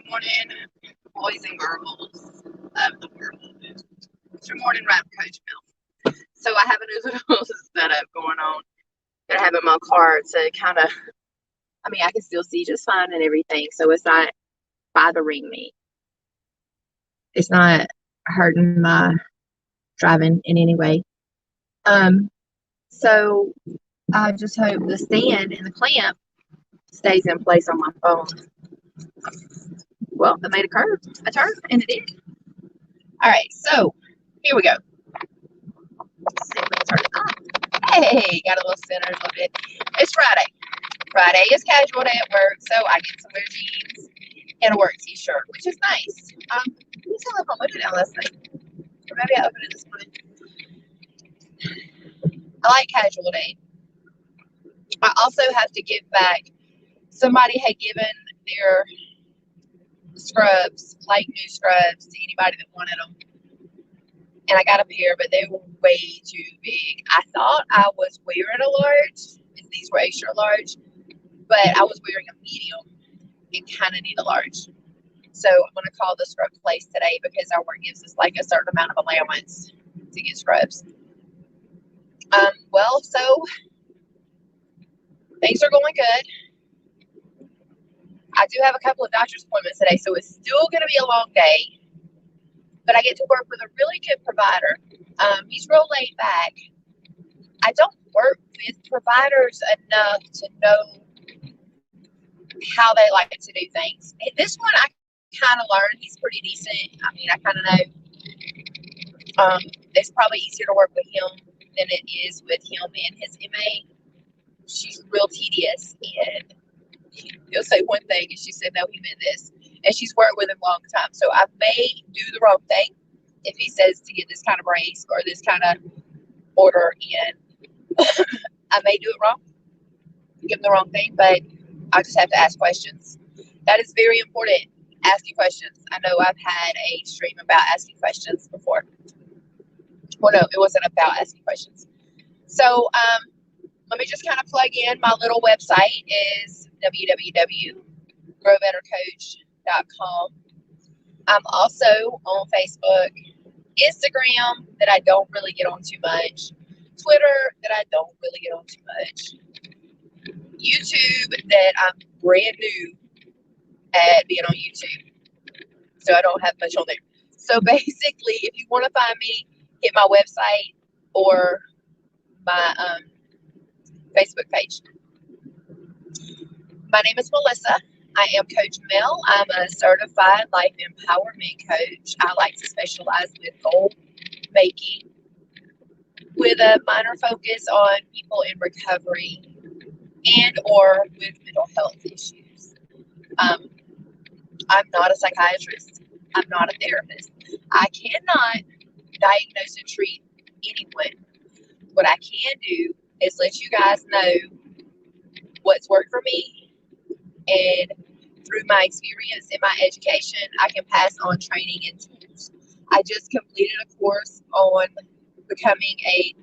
morning, boys and girls of the world. It's your morning ride with Coach Mel. So I have a new little setup going on that I have in my car to kind of, I can still see just fine and everything. So it's not bothering me. It's not hurting my driving in any way. So I just hope the stand and the clamp stays in place on my phone. Well, I made a turn, and it did. All right, so here we go. Turn it on. Hey, got a little center a little bit. It's Friday. Friday is casual day at work, so I get to wear jeans and a work t-shirt, which is nice. Let me tell if I opened it down last night. Or maybe I opened it this morning. I like casual day. I also have to give back. Somebody had given their scrubs, like new scrubs, to anybody that wanted them. And I got a pair, but they were way too big. I thought I was wearing a large, and these were extra large, but I was wearing a medium and kind of need a large. So I'm going to call the scrub place today because our work gives us like a certain amount of allowance to get scrubs. So things are going good. I do have a couple of doctor's appointments today, so it's still going to be a long day. But I get to work with a really good provider. He's real laid back. I don't work with providers enough to know how they like to do things. This one I kind of learned. He's pretty decent. I kind of know. It's probably easier to work with him than it is with him and his MA. She's real tedious, and he'll say one thing, and she said, no, he meant this. And she's worked with him a long time. So I may do the wrong thing if he says to get this kind of brace or this kind of order in. I may do it wrong, give him the wrong thing, but I just have to ask questions. That is very important. Asking questions. I know I've had a stream about asking questions before. Well, no, it wasn't about asking questions. So let me just kind of plug in. My little website is www.growbettercoach.com. I'm also on Facebook, Instagram that I don't really get on too much, Twitter that I don't really get on too much, YouTube that I'm brand new at being on YouTube, so I don't have much on there. So basically, if you want to find me, hit my website or my Facebook page. My name is Melissa. I am Coach Mel. I'm a certified life empowerment coach. I like to specialize with goal making with a minor focus on people in recovery and or with mental health issues. I'm not a psychiatrist. I'm not a therapist. I cannot diagnose and treat anyone. What I can do is let you guys know what's worked for me, and through my experience and my education, I can pass on training and tools. I just completed a course on becoming a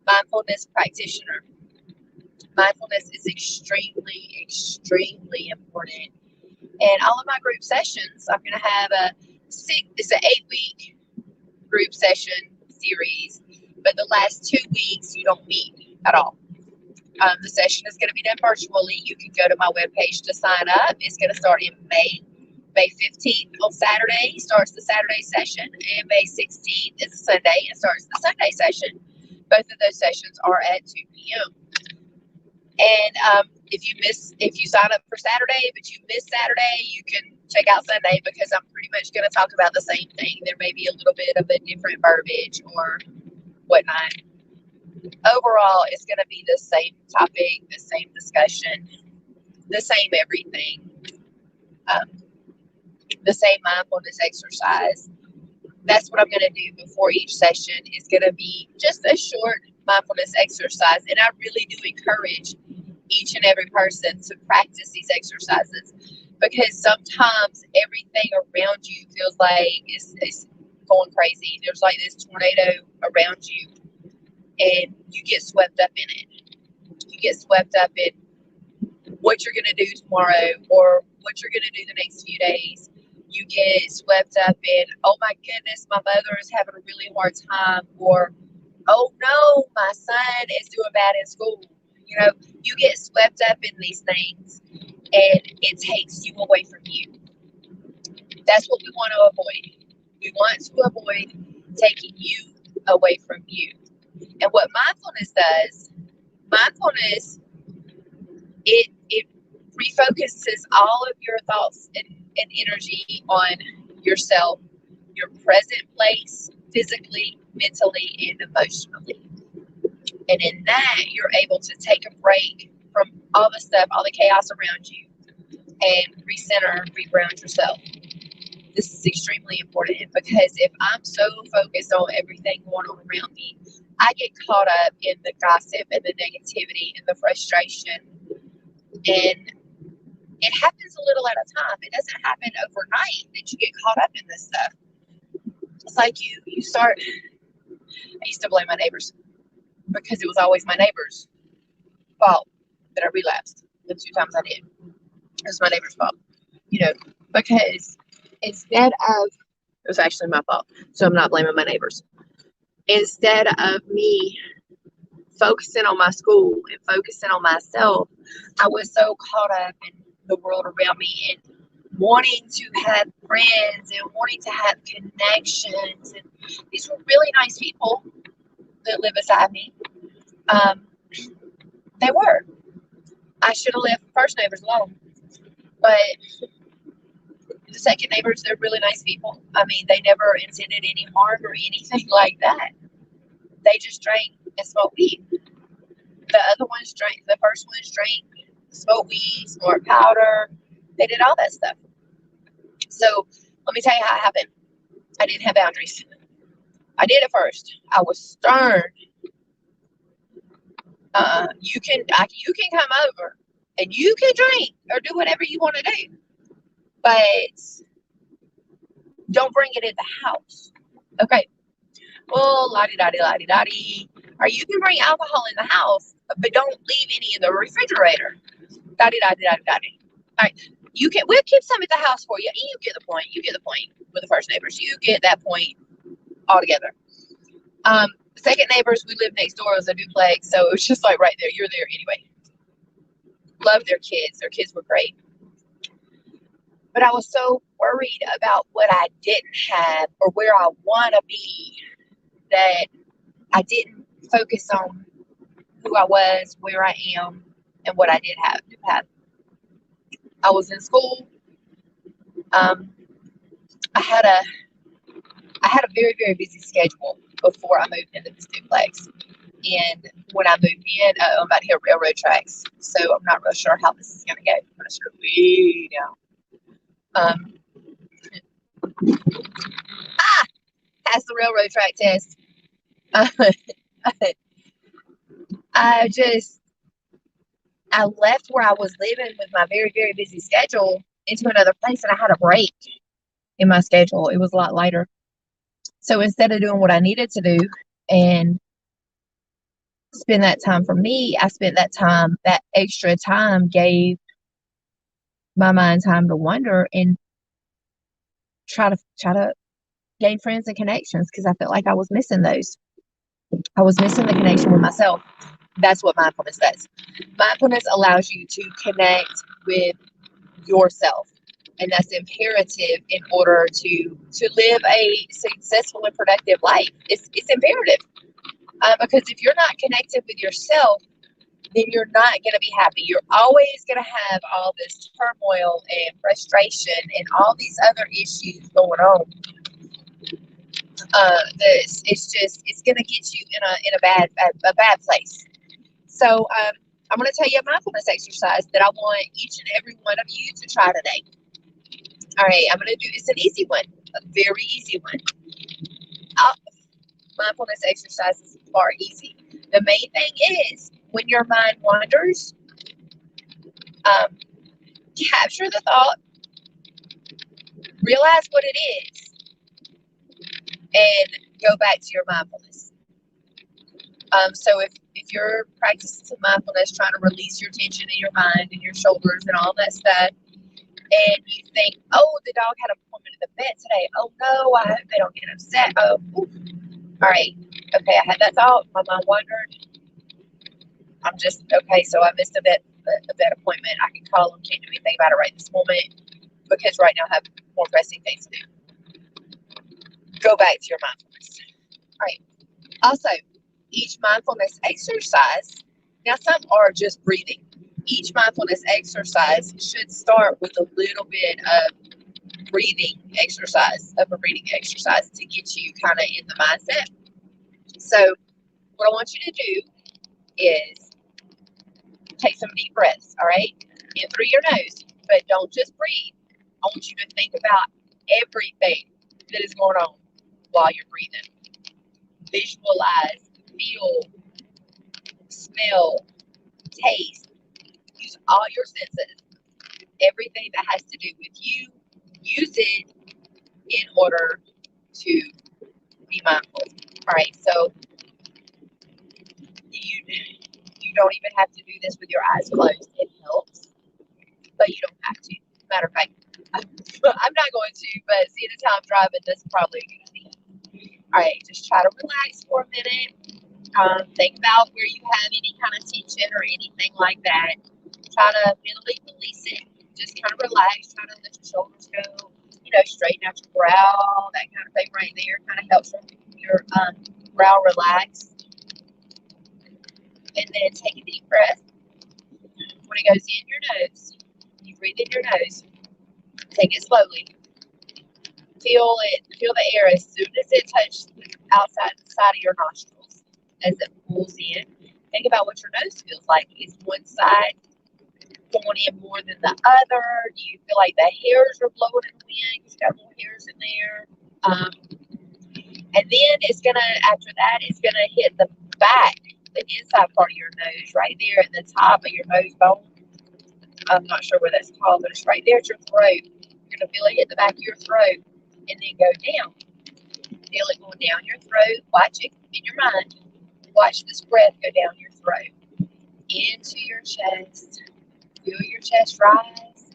mindfulness practitioner. Mindfulness is extremely, extremely important. And all of my group sessions, I'm going to have it's an 8-week group session series, but the last 2 weeks you don't meet at all. The session is going to be done virtually. You can go to my webpage to sign up. It's going to start in May 15th on Saturday starts the Saturday session, and May 16th is a Sunday and starts the Sunday session. Both of those sessions are at 2 p.m. And if you sign up for Saturday, but you miss Saturday, you can check out Sunday because I'm pretty much going to talk about the same thing. There may be a little bit of a different verbiage or whatnot. Overall, it's going to be the same topic, the same discussion, the same everything, the same mindfulness exercise. That's what I'm going to do before each session. Is going to be just a short mindfulness exercise. And I really do encourage each and every person to practice these exercises, because sometimes everything around you feels like it's going crazy. There's like this tornado around you, and you get swept up in it. You get swept up in what you're going to do tomorrow or what you're going to do the next few days. You get swept up in, oh my goodness, my mother is having a really hard time, or oh no, my son is doing bad in school. You know, you get swept up in these things and it takes you away from you. That's what we want to avoid. We want to avoid taking you away from you. And what mindfulness does, mindfulness, it refocuses all of your thoughts and energy on yourself, your present place, physically, mentally, and emotionally. And in that, you're able to take a break from all the stuff, all the chaos around you, and recenter, reground yourself. This is extremely important because if I'm so focused on everything going on around me, I get caught up in the gossip and the negativity and the frustration. And it happens a little at a time. It doesn't happen overnight that you get caught up in this stuff. It's like you start. I used to blame my neighbors because it was always my neighbors' fault that I relapsed. The 2 times I did, it was my neighbor's fault. Because instead of, it was actually my fault. So I'm not blaming my neighbors. Instead of me focusing on my school and focusing on myself, I was so caught up in the world around me and wanting to have friends and wanting to have connections. And these were really nice people that live beside me. They were. I should have left first neighbors alone. But the second neighbors, they're really nice people. I mean, they never intended any harm or anything like that. They just drank and smoked weed. The other ones drank, the first ones drank, smoked weed, smoked powder. They did all that stuff. So let me tell you how it happened. I didn't have boundaries. I did at first. I was stern. You can come over and you can drink or do whatever you want to do, but don't bring it in the house. Okay. Well, la-di-da-di. Or you can bring alcohol in the house, but don't leave any in the refrigerator. Da-di-da-di-da-di-da-di. All right. We'll keep some at the house for you. You get the point. You get the point with the first neighbors. You get that point altogether. Second neighbors, we lived next door. It was a duplex, so it was just like right there. You're there anyway. Loved their kids. Their kids were great. But I was so worried about what I didn't have or where I want to be that I didn't focus on who I was, where I am, and what I did have. I was in school. I had a very, very busy schedule before I moved into this duplex. And when I moved in, I'm about to hit railroad tracks. So I'm not real sure how this is going to go. I'm going to start way down. Passed the railroad track test. I left where I was living with my very, very busy schedule into another place, and I had a break in my schedule. It was a lot lighter. So instead of doing what I needed to do and spend that time for me, I spent that extra time gave my mind time to wonder and try to gain friends and connections, because I felt like I was missing those. I was missing the connection with myself. That's what mindfulness does. Mindfulness allows you to connect with yourself. And that's imperative in order to live a successful and productive life. It's imperative. Because if you're not connected with yourself, then you're not going to be happy. You're always going to have all this turmoil and frustration and all these other issues going on. It's going to get you in a bad place. So I'm going to tell you a mindfulness exercise that I want each and every one of you to try today. All right, it's an easy one, a very easy one. Mindfulness exercises are easy. The main thing is, when your mind wanders, capture the thought, realize what it is, and go back to your mindfulness. So if you're practicing some mindfulness, trying to release your tension in your mind and your shoulders and all that stuff, and you think, oh, the dog had an appointment at the vet today. Oh no, I hope they don't get upset. Oh, oof. All right. Okay, I had that thought. My mind wandered. I'm just okay. So I missed a vet appointment. I can call them. Can't do anything about it right this moment because right now I have more pressing things to do. Go back to your mindfulness. All right. Also, each mindfulness exercise. Now, some are just breathing. Each mindfulness exercise should start with a little bit of breathing exercise, of a breathing exercise to get you kind of in the mindset. So, what I want you to do is take some deep breaths, all right? In through your nose, but don't just breathe. I want you to think about everything that is going on while you're breathing. Visualize, feel, smell, taste. Use all your senses. Everything that has to do with you, use it in order to be mindful. All right, so you don't even have to do this with your eyes closed. It helps, but you don't have to. Matter of fact, I'm not going to, but seeing the time driving, that's probably a good idea. All right, just try to relax for a minute. Think about where you have any kind of tension or anything like that. Try to mentally release it. Just kind of relax. Try to let your shoulders go. Straighten out your brow. That kind of thing right there kind of helps your brow relax. And then take a deep breath. When it goes in your nose, you breathe in your nose. Take it slowly. Feel it. Feel the air as soon as it touches the outside the side of your nostrils as it pulls in. Think about what your nose feels like. Is one side going in more than the other? Do you feel like the hairs are blowing in the wind? You've got more hairs in there. And then after that, it's gonna hit the back, the inside part of your nose, right there at the top of your nose bone. I'm not sure what that's called, but it's right there at your throat. You're gonna feel it hit the back of your throat and then go down. Feel it going down your throat. Watch it in your mind. Watch this breath go down your throat into your chest. Feel your chest rise.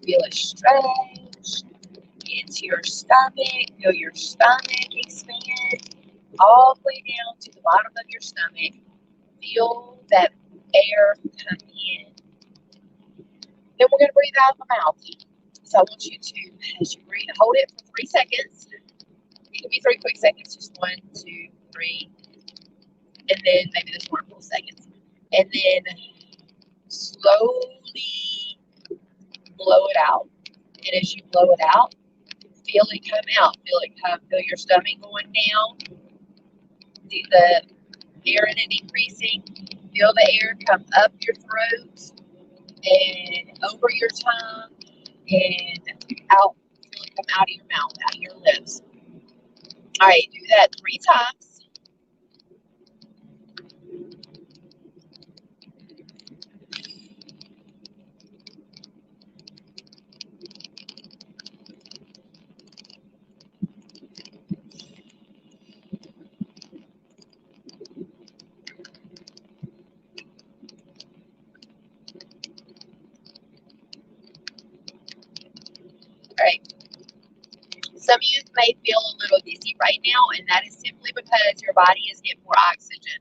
Feel it stretch into your stomach. Feel your stomach expand all the way down to the bottom of your stomach. Feel that air come in. Then we're going to breathe out the mouth. So I want you to, as you breathe, hold it for 3 seconds. It can be 3 quick seconds, just 1, 2, 3, and then maybe there's 4 full seconds. And then slowly blow it out. And as you blow it out, feel it come out. Feel your stomach going down. See the air in it increasing. Feel the air come up your throat and over your tongue and out. Feel it come out of your mouth, out of your lips. All right, do that 3 times. All right. Some of you may feel a little dizzy right now, and that is simply because your body is getting more oxygen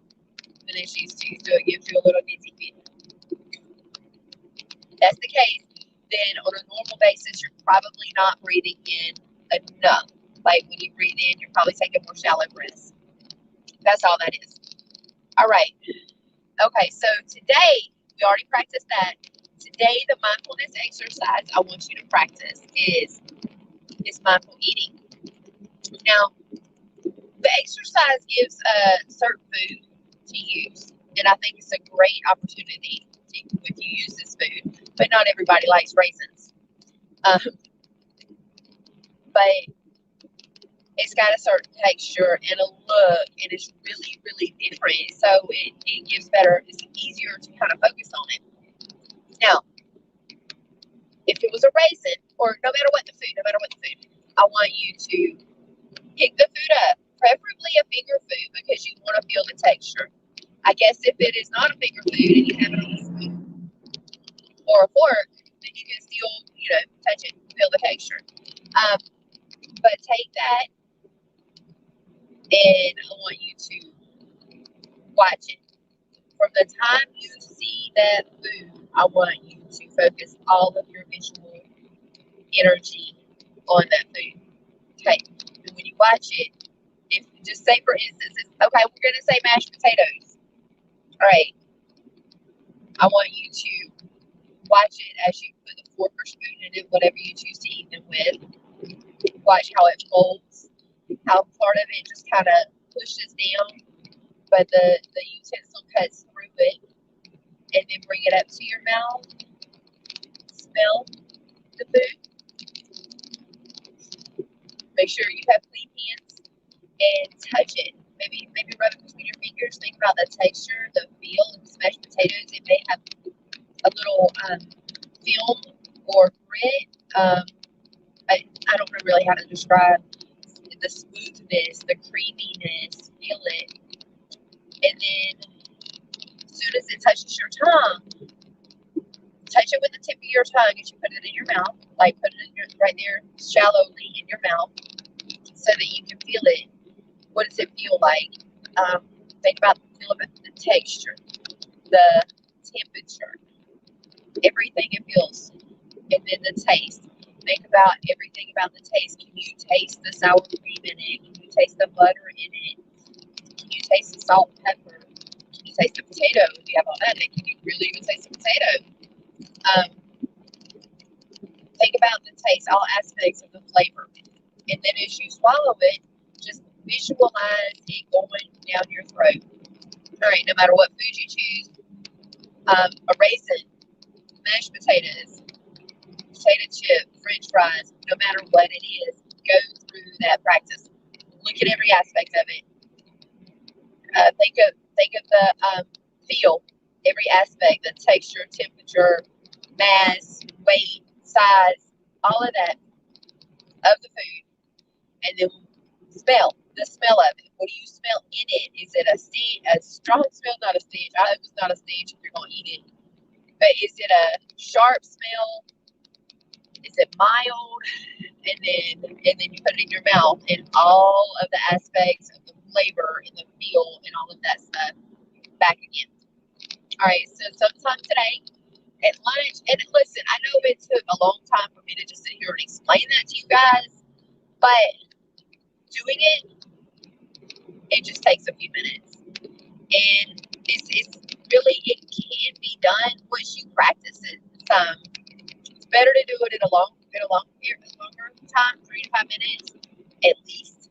than it's used to, so it gives you a little dizzy feeling. If that's the case, then on a normal basis, you're probably not breathing in enough. Like when you breathe in, you're probably taking more shallow breaths. That's all that is. All right. Okay, so today, we already practiced that. Today, the mindfulness exercise I want you to practice is mindful eating. Now, the exercise gives certain food to use, and I think it's a great opportunity if you use this food, but not everybody likes raisins. But it's got a certain texture and a look, and it's really, really different, so it gives it's easier to kind of focus on it. Now, if it was a raisin, or no matter what the food, I want you to pick the food up, preferably a finger food, because you want to feel the texture. I guess if it is not a finger food and you have it on a spoon or a fork, then you can still, touch it, feel the texture. But take that, and I want you to watch it. From the time you see that food, I want you to focus all of your visual energy on that food. Okay. And when you watch it, if just say for instance, okay, we're gonna say mashed potatoes. All right. I want you to watch it as you put the fork or spoon in it, whatever you choose to eat them with. Watch how it folds, how part of it just kind of pushes down, but the utensil cuts through it, and then bring it up to your mouth. Smell the food. Make sure you have clean hands and touch it. Maybe rub it between your fingers. Think about the texture, the feel of the mashed potatoes. It may have a little film or grit. I don't know really how to describe the smoothness, the creaminess. Feel it, and then as soon as it touches your tongue, touch it with the tip of your tongue as you put it in your mouth. Like put it in right there, shallowly in your mouth, so that you can feel it. What does it feel like? Think about the texture, the temperature, everything it feels, and then the taste. Think about everything about the taste. Can you taste the sour cream in it? Can you taste the butter in it? Can you taste the salt and pepper? Can you taste the potato? If you have all that in it, can you really even taste the potato? Think about the taste, all aspects of the flavor. And then as you swallow it, just visualize it going down your throat. All right, no matter what food you choose, a raisin, mashed potatoes, potato chip, french fries, no matter what it is, go through that practice. Look at every aspect of it. Think of the feel, every aspect, the texture, temperature, mass, weight, size, all of that of the food. And then smell, the smell of it. What do you smell in it? Is it a strong smell? Not a stench. I hope it's not a stench if you're going to eat it. But is it a sharp smell? Is it mild? And then you put it in your mouth, and all of the aspects of the flavor and the feel and all of that stuff back again. All right, so sometime today at lunch, and listen, I know it took a long time for me to just sit here and explain that to you guys, but doing it just takes a few minutes. And it's really, it can be done once you practice it. It's better to do it in a longer time, 3 to 5 minutes at least.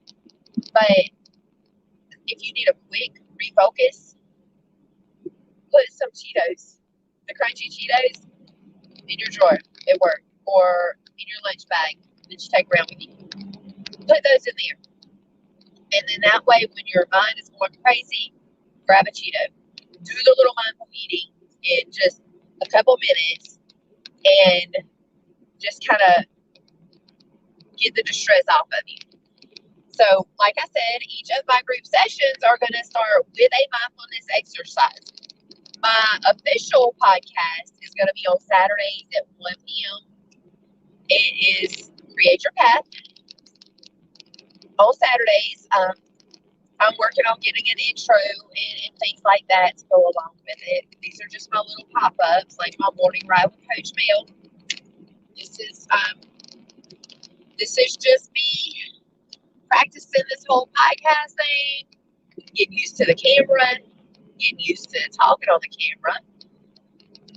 But if you need a quick refocus, put some Cheetos, the crunchy Cheetos, in your drawer at work or in your lunch bag that you take around with you. Put those in there. And then that way, when your mind is going crazy, grab a Cheeto. Do the little mindful eating in just a couple minutes and just kind of get the distress off of you. So, like I said, each of my group sessions are going to start with a mindfulness exercise. My official podcast is going to be on Saturdays at 1 p.m. It is Create Your Path. On Saturdays, I'm working on getting an intro and things like that to go along with it. These are just my little pop-ups, like my morning ride with Coach Mel. This is just me practicing this whole podcast thing, getting used to the camera, getting used to talking on the camera.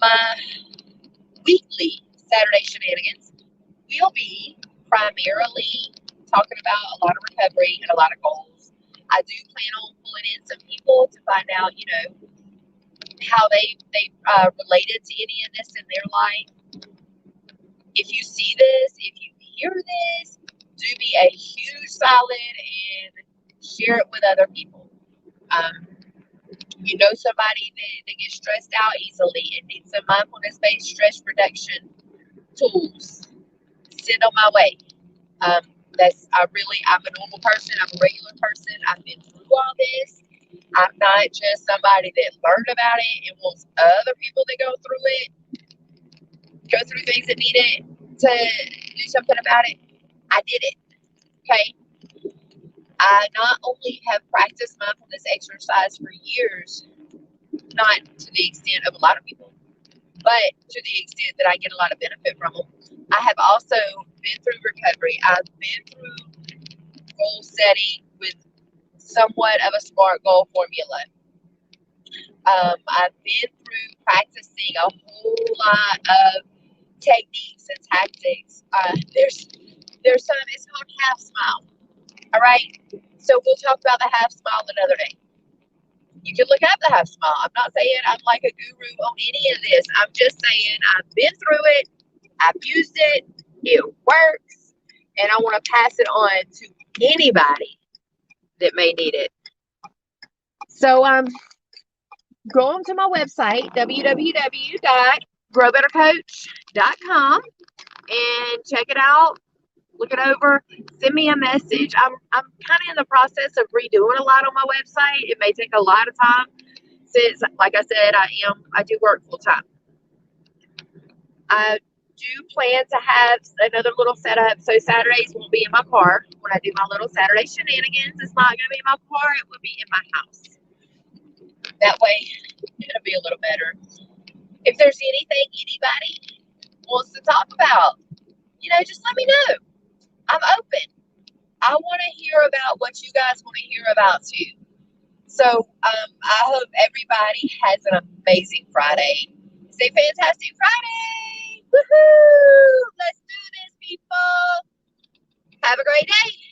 My weekly Saturday shenanigans will be primarily talking about a lot of recovery and a lot of goals. I do plan on pulling in some people to find out, how they related to any of this in their life. If you see this, if you hear this, do me a huge solid and share it with other people. You know somebody that gets stressed out easily and needs some mindfulness-based stress reduction tools, send them my way. I'm a normal person. I'm a regular person. I've been through all this. I'm not just somebody that learned about it and wants other people to go through things that need it. to do something about it, I did it. Okay. I not only have practiced mindfulness exercise for years, not to the extent of a lot of people, but to the extent that I get a lot of benefit from them. I have also been through recovery. I've been through goal setting with somewhat of a SMART goal formula. I've been through practicing a whole lot of techniques and tactics. There's some, it's called half smile. All right. So we'll talk about the half smile another day. You can look up the half smile. I'm not saying I'm like a guru on any of this. I'm just saying I've been through it. I've used it. It works. And I want to pass it on to anybody that may need it. So go on to my website, www.growbettercoach.com, and check it out. Look it over. Send me a message. I'm kind of in the process of redoing a lot on my website. It may take a lot of time since, like I said, I do work full time. I do plan to have another little setup, so Saturdays won't be in my car. When I do my little Saturday shenanigans, it's not going to be in my car. It will be in my house. That way, it'll be a little better. If there's anything anybody wants to talk about, just let me know. I'm open. I want to hear about what you guys want to hear about too. So I hope everybody has an amazing Friday. Say fantastic Friday. Woohoo! Let's do this, people. Have a great day.